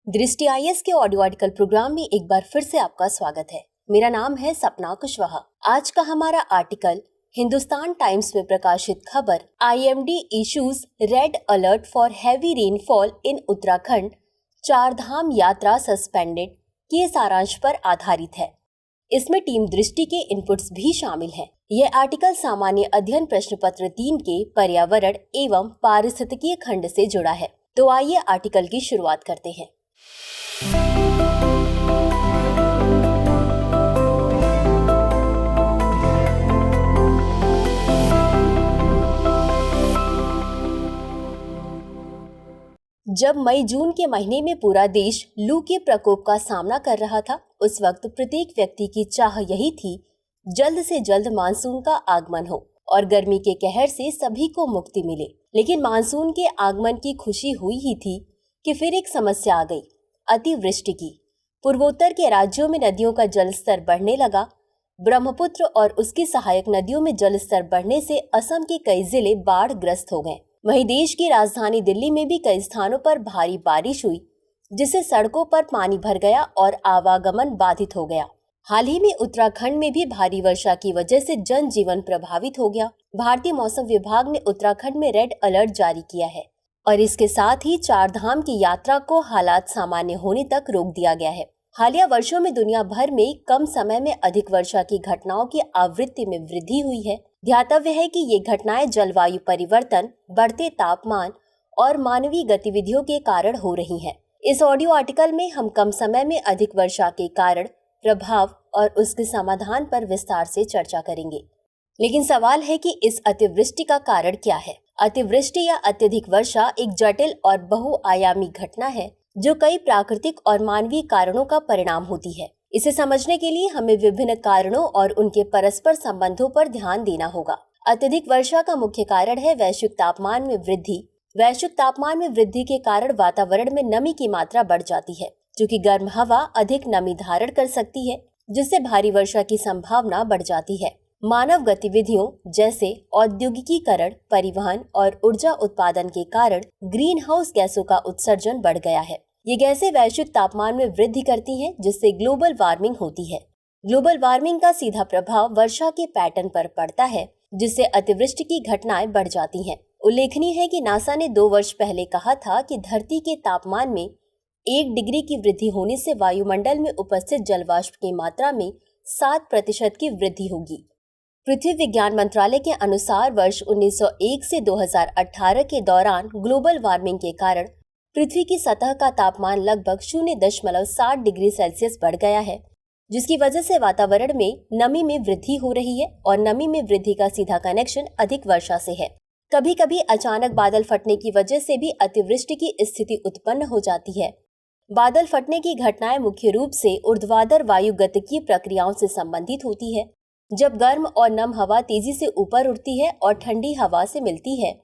दृष्टि आईएएस के audio article programme में एक बार फिर से आपका स्वागत है। मेरा नाम है सपना कुशवाहा। आज का हमारा आर्टिकल हिंदुस्तान टाइम्स में प्रकाशित खबर IMD issues red alert for heavy rainfall in Uttarakhand, चार धाम यात्रा सस्पेंडेड के सारांश पर आधारित है। इसमें टीम दृष्टि के इनपुट्स भी शामिल हैं। यह आर्टिकल सामान्य अध्ययन प्रश्न पत्र 3 के पर्यावरण एवं पारिस्थितिकीय खंड से जुड़ा है। तो आइए आर्टिकल की शुरुआत करते हैं। जब मई जून के महीने में पूरा देश लू के प्रकोप का सामना कर रहा था, उस वक्त प्रत्येक व्यक्ति की चाह यही थी जल्द से जल्द मानसून का आगमन हो और गर्मी के कहर से सभी को मुक्ति मिले। लेकिन मानसून के आगमन की खुशी हुई ही थी कि फिर एक समस्या आ गई, अतिवृष्टि की। पूर्वोत्तर के राज्यों में नदियों का जल स्तर बढ़ने लगा। ब्रह्मपुत्र और उसकी सहायक नदियों में जल स्तर बढ़ने से असम के कई जिले बाढ़ ग्रस्त हो गए। वहीं देश की राजधानी दिल्ली में भी कई स्थानों पर भारी बारिश हुई, जिससे सड़कों पर पानी भर गया और आवागमन बाधित हो गया। हाल ही में उत्तराखंड में भी भारी वर्षा की वजह से जनजीवन प्रभावित हो गया। भारतीय मौसम विभाग ने उत्तराखंड में रेड अलर्ट जारी किया है और इसके साथ ही चार धाम की यात्रा को हालात सामान्य होने तक रोक दिया गया है। हालिया वर्षों में दुनिया भर में कम समय में अधिक वर्षा की घटनाओं की आवृत्ति में वृद्धि हुई है। ध्यातव्य है कि ये घटनाएं जलवायु परिवर्तन, बढ़ते तापमान और मानवीय गतिविधियों के कारण हो रही हैं। इस ऑडियो आर्टिकल में हम कम समय में अधिक वर्षा के कारण, प्रभाव और उसके समाधान पर विस्तार से चर्चा करेंगे। लेकिन सवाल है कि इस अतिवृष्टि का कारण क्या है? अतिवृष्टि या अत्यधिक वर्षा एक जटिल और बहुआयामी घटना है जो कई प्राकृतिक और मानवीय कारणों का परिणाम होती है। इसे समझने के लिए हमें विभिन्न कारणों और उनके परस्पर संबंधों पर ध्यान देना होगा। अत्यधिक वर्षा का मुख्य कारण है वैश्विक तापमान में वृद्धि। वैश्विक तापमान में वृद्धि के कारण वातावरण में नमी की मात्रा बढ़ जाती है, क्योंकि गर्म हवा अधिक नमी धारण कर सकती है, जिससे भारी वर्षा की संभावना बढ़ जाती है। मानव गतिविधियों जैसे औद्योगिकीकरण, परिवहन और ऊर्जा उत्पादन के कारण ग्रीन हाउस गैसों का उत्सर्जन बढ़ गया है। ये गैसें वैश्विक तापमान में वृद्धि करती हैं, जिससे ग्लोबल वार्मिंग होती है। ग्लोबल वार्मिंग का सीधा प्रभाव वर्षा के पैटर्न पर पड़ता है, जिससे अतिवृष्टि की घटनाएं बढ़ जाती हैं। उल्लेखनीय है कि नासा ने 2 वर्ष पहले कहा था कि धरती के तापमान में 1 डिग्री की वृद्धि होने से वायुमंडल में उपस्थित जलवाष्प की मात्रा में 7% की वृद्धि होगी। पृथ्वी विज्ञान मंत्रालय के अनुसार वर्ष 1901 से 2018 के दौरान ग्लोबल वार्मिंग के कारण पृथ्वी की सतह का तापमान लगभग 0.7 डिग्री सेल्सियस बढ़ गया है, जिसकी वजह से वातावरण में नमी में वृद्धि हो रही है और नमी में वृद्धि का सीधा कनेक्शन अधिक वर्षा से है। कभी कभी अचानक बादल फटने की वजह से भी अतिवृष्टि की स्थिति उत्पन्न हो जाती है। बादल फटने की घटनाएं मुख्य रूप से ऊर्ध्वाधर वायुगतिकीय प्रक्रियाओं से संबंधित होती है। जब गर्म और नम हवा तेजी से ऊपर उठती है और ठंडी हवा से मिलती है,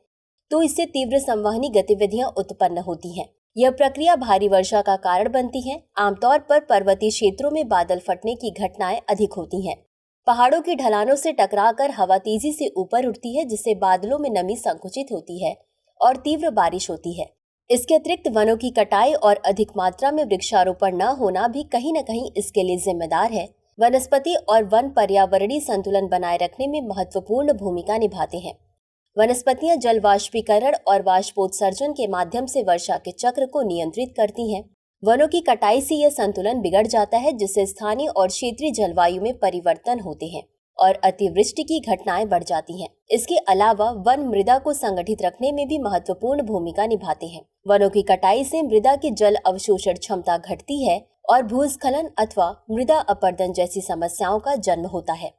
तो इससे तीव्र संवहनी गतिविधियां उत्पन्न होती हैं। यह प्रक्रिया भारी वर्षा का कारण बनती है। आमतौर पर पर्वतीय क्षेत्रों में बादल फटने की घटनाएं अधिक होती हैं। पहाड़ों की ढलानों से टकराकर हवा तेजी से ऊपर उठती है, जिससे बादलों में नमी संकुचित होती है और तीव्र बारिश होती है। इसके अतिरिक्त वनों की कटाई और अधिक मात्रा में वृक्षारोपण न होना भी कहीं न कहीं इसके लिए जिम्मेदार है। वनस्पति और वन पर्यावरणीय संतुलन बनाए रखने में महत्वपूर्ण भूमिका निभाते हैं। वनस्पतियां जल वाष्पीकरण और वाष्पोत्सर्जन के माध्यम से वर्षा के चक्र को नियंत्रित करती हैं। वनों की कटाई से यह संतुलन बिगड़ जाता है, जिससे स्थानीय और क्षेत्रीय जलवायु में परिवर्तन होते हैं और अतिवृष्टि की घटनाएं बढ़ जाती हैं। इसके अलावा वन मृदा को संगठित रखने में भी महत्वपूर्ण भूमिका निभाते हैं। वनों की कटाई से मृदा की जल अवशोषण क्षमता घटती है और भूस्खलन अथवा मृदा अपरदन जैसी समस्याओं का जन्म होता है।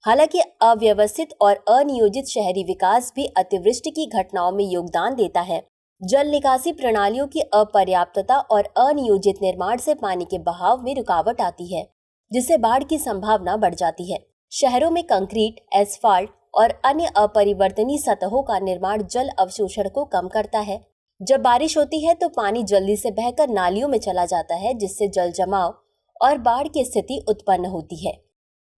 हालांकि अव्यवस्थित और अनियोजित शहरी विकास भी अतिवृष्टि की घटनाओं में योगदान देता है। जल निकासी प्रणालियों की अपर्याप्तता और अनियोजित निर्माण से पानी के बहाव में रुकावट आती है, जिससे बाढ़ की संभावना बढ़ जाती है। शहरों में कंक्रीट, एस्फाल्ट और अन्य अपरिवर्तनीय सतहों का निर्माण जल अवशोषण को कम करता है। जब बारिश होती है तो पानी जल्दी से बहकर नालियों में चला जाता है, जिससे जल जमाव और बाढ़ की स्थिति उत्पन्न होती है।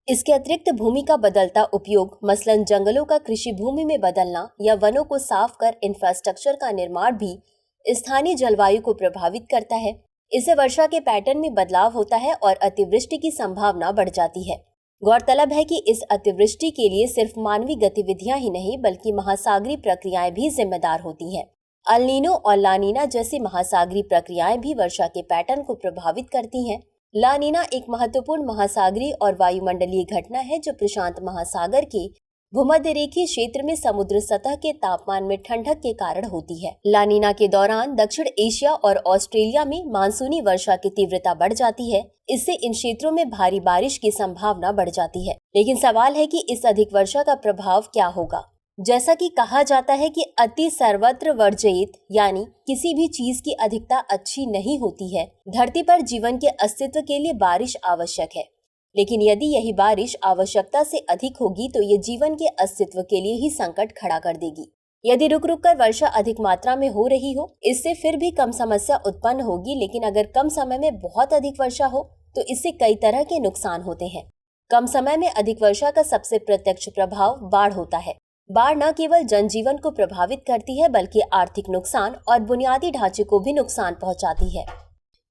इसके अतिरिक्त भूमि का बदलता उपयोग, मसलन जंगलों का कृषि भूमि में बदलना या वनों को साफ कर इंफ्रास्ट्रक्चर का निर्माण भी स्थानीय जलवायु को प्रभावित करता है। इससे वर्षा के पैटर्न में बदलाव होता है और अतिवृष्टि की संभावना बढ़ जाती है। गौरतलब है कि इस अतिवृष्टि के लिए सिर्फ मानवीय गतिविधियां ही नहीं बल्कि महासागरीय प्रक्रियाएं भी जिम्मेदार होती हैं। अल नीनो और ला नीना जैसी महासागरीय प्रक्रियाएं भी वर्षा के पैटर्न को प्रभावित करती हैं। ला नीना एक महत्वपूर्ण महासागरीय और वायुमंडलीय घटना है जो प्रशांत महासागर के भूमध्य रेखीय क्षेत्र में समुद्र सतह के तापमान में ठंडक के कारण होती है। ला नीना के दौरान दक्षिण एशिया और ऑस्ट्रेलिया में मानसूनी वर्षा की तीव्रता बढ़ जाती है। इससे इन क्षेत्रों में भारी बारिश की संभावना बढ़ जाती है। लेकिन सवाल है कि इस अधिक वर्षा का प्रभाव क्या होगा। जैसा कि कहा जाता है कि अति सर्वत्र वर्जयित, यानी किसी भी चीज की अधिकता अच्छी नहीं होती है। धरती पर जीवन के अस्तित्व के लिए बारिश आवश्यक है, लेकिन यदि यही बारिश आवश्यकता से अधिक होगी तो ये जीवन के अस्तित्व के लिए ही संकट खड़ा कर देगी। यदि रुक रुक कर वर्षा अधिक मात्रा में हो रही हो, इससे फिर भी कम समस्या उत्पन्न होगी, लेकिन अगर कम समय में बहुत अधिक वर्षा हो तो इससे कई तरह के नुकसान होते हैं। कम समय में अधिक वर्षा का सबसे प्रत्यक्ष प्रभाव बाढ़ होता है। बाढ़ न केवल जनजीवन को प्रभावित करती है बल्कि आर्थिक नुकसान और बुनियादी ढांचे को भी नुकसान पहुंचाती है।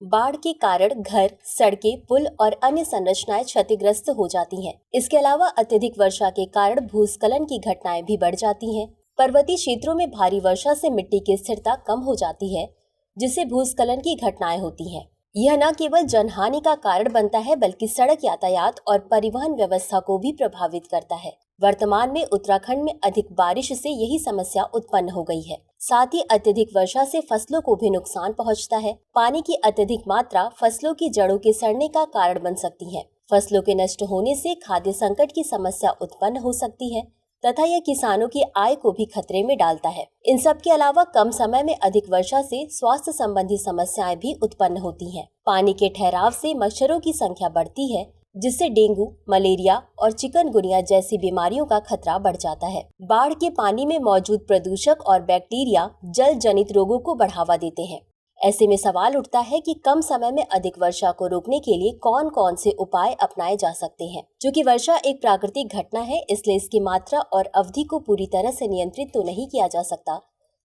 बाढ़ के कारण घर, सड़कें, पुल और अन्य संरचनाएं क्षतिग्रस्त हो जाती हैं। इसके अलावा अत्यधिक वर्षा के कारण भूस्खलन की घटनाएं भी बढ़ जाती हैं। पर्वतीय क्षेत्रों में भारी वर्षा से मिट्टी की स्थिरता कम हो जाती है, जिससे भूस्खलन की घटनाएं होती हैं। यह न केवल जनहानि का कारण बनता है बल्कि सड़क यातायात और परिवहन व्यवस्था को भी प्रभावित करता है। वर्तमान में उत्तराखंड में अधिक बारिश से यही समस्या उत्पन्न हो गई है। साथ ही अत्यधिक वर्षा से फसलों को भी नुकसान पहुंचता है। पानी की अत्यधिक मात्रा फसलों की जड़ों के सड़ने का कारण बन सकती है। फसलों के नष्ट होने से खाद्य संकट की समस्या उत्पन्न हो सकती है तथा यह किसानों की आय को भी खतरे में डालता है। इन सब के अलावा कम समय में अधिक वर्षा से स्वास्थ्य संबंधी समस्याएं भी उत्पन्न होती हैं। पानी के ठहराव से मच्छरों की संख्या बढ़ती है, जिससे डेंगू, मलेरिया और चिकनगुनिया जैसी बीमारियों का खतरा बढ़ जाता है। बाढ़ के पानी में मौजूद प्रदूषक और बैक्टीरिया जल जनित रोगों को बढ़ावा देते हैं। ऐसे में सवाल उठता है कि कम समय में अधिक वर्षा को रोकने के लिए कौन कौन से उपाय अपनाए जा सकते हैं। चूँकि वर्षा एक प्राकृतिक घटना है, इसलिए इसकी मात्रा और अवधि को पूरी तरह से नियंत्रित तो नहीं किया जा सकता,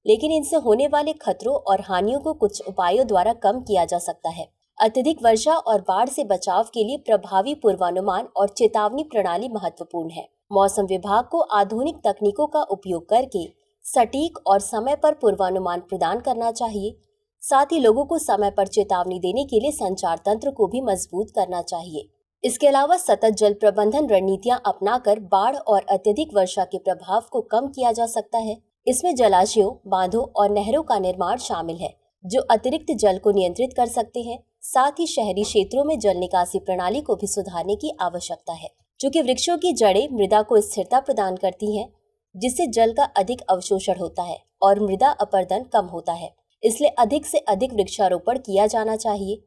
लेकिन इनसे होने वाले खतरों और हानियों को कुछ उपायों द्वारा कम किया जा सकता है। अत्यधिक वर्षा और बाढ़ से बचाव के लिए प्रभावी पूर्वानुमान और चेतावनी प्रणाली महत्वपूर्ण है। मौसम विभाग को आधुनिक तकनीकों का उपयोग करके सटीक और समय पर पूर्वानुमान प्रदान करना चाहिए। साथ ही लोगों को समय पर चेतावनी देने के लिए संचार तंत्र को भी मजबूत करना चाहिए। इसके अलावा सतत जल प्रबंधन रणनीतियां अपनाकर बाढ़ और अत्यधिक वर्षा के प्रभाव को कम किया जा सकता है। इसमें जलाशयों, बांधों और नहरों का निर्माण शामिल है, जो अतिरिक्त जल को नियंत्रित कर सकते हैं। साथ ही शहरी क्षेत्रों में जल निकासी प्रणाली को भी सुधारने की आवश्यकता है। चूँकि वृक्षों की जड़ें मृदा को स्थिरता प्रदान करती हैं, जिससे जल का अधिक अवशोषण होता है और मृदा अपरदन कम होता है, इसलिए अधिक से अधिक वृक्षारोपण किया जाना चाहिए।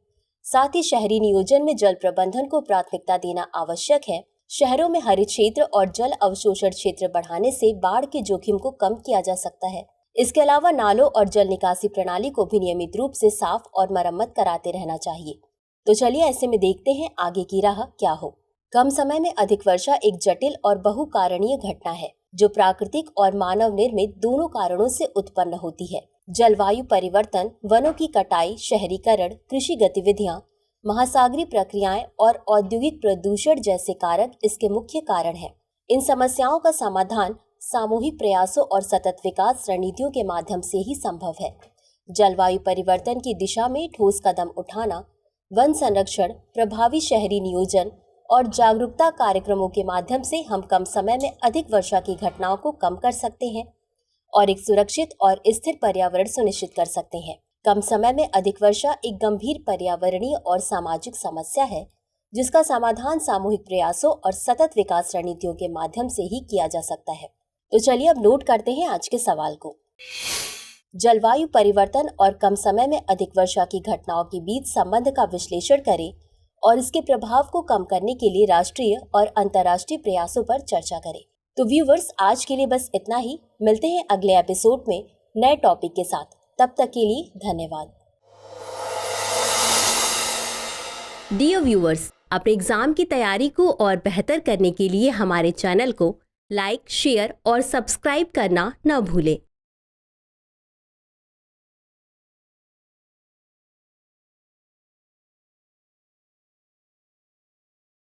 साथ ही शहरी नियोजन में जल प्रबंधन को प्राथमिकता देना आवश्यक है। शहरों में हरित क्षेत्र और जल अवशोषण क्षेत्र बढ़ाने से बाढ़ के जोखिम को कम किया जा सकता है। इसके अलावा नालों और जल निकासी प्रणाली को भी नियमित रूप से साफ और मरम्मत कराते रहना चाहिए। तो चलिए ऐसे में देखते हैं आगे की राह क्या हो। कम समय में अधिक वर्षा एक जटिल और बहुकारणीय घटना है, जो प्राकृतिक और मानव निर्मित दोनों कारणों से उत्पन्न होती है। जलवायु परिवर्तन, वनों की कटाई, शहरीकरण, कृषि गतिविधियां, महासागरीय प्रक्रियाएं और औद्योगिक प्रदूषण जैसे कारक इसके मुख्य कारण हैं। इन समस्याओं का समाधान सामूहिक प्रयासों और सतत विकास रणनीतियों के माध्यम से ही संभव है। जलवायु परिवर्तन की दिशा में ठोस कदम उठाना, वन संरक्षण, प्रभावी शहरी नियोजन और जागरूकता कार्यक्रमों के माध्यम से हम कम समय में अधिक वर्षा की घटनाओं को कम कर सकते हैं और एक सुरक्षित और स्थिर पर्यावरण सुनिश्चित कर सकते हैं। कम समय में अधिक वर्षा एक गंभीर पर्यावरणीय और सामाजिक समस्या है, जिसका समाधान सामूहिक प्रयासों और सतत विकास रणनीतियों के माध्यम से ही किया जा सकता है। तो चलिए अब नोट करते हैं आज के सवाल को। जलवायु परिवर्तन और कम समय में अधिक वर्षा की घटनाओं के बीच संबंध का विश्लेषण करें और इसके प्रभाव को कम करने के लिए राष्ट्रीय और अंतर्राष्ट्रीय प्रयासों पर चर्चा करें। तो व्यूवर्स, आज के लिए बस इतना ही। मिलते हैं अगले एपिसोड में नए टॉपिक के साथ। तब तक के लिए धन्यवाद। डियर व्यूवर्स, अपने एग्जाम की तैयारी को और बेहतर करने के लिए हमारे चैनल को लाइक, शेयर और सब्सक्राइब करना न भूलें।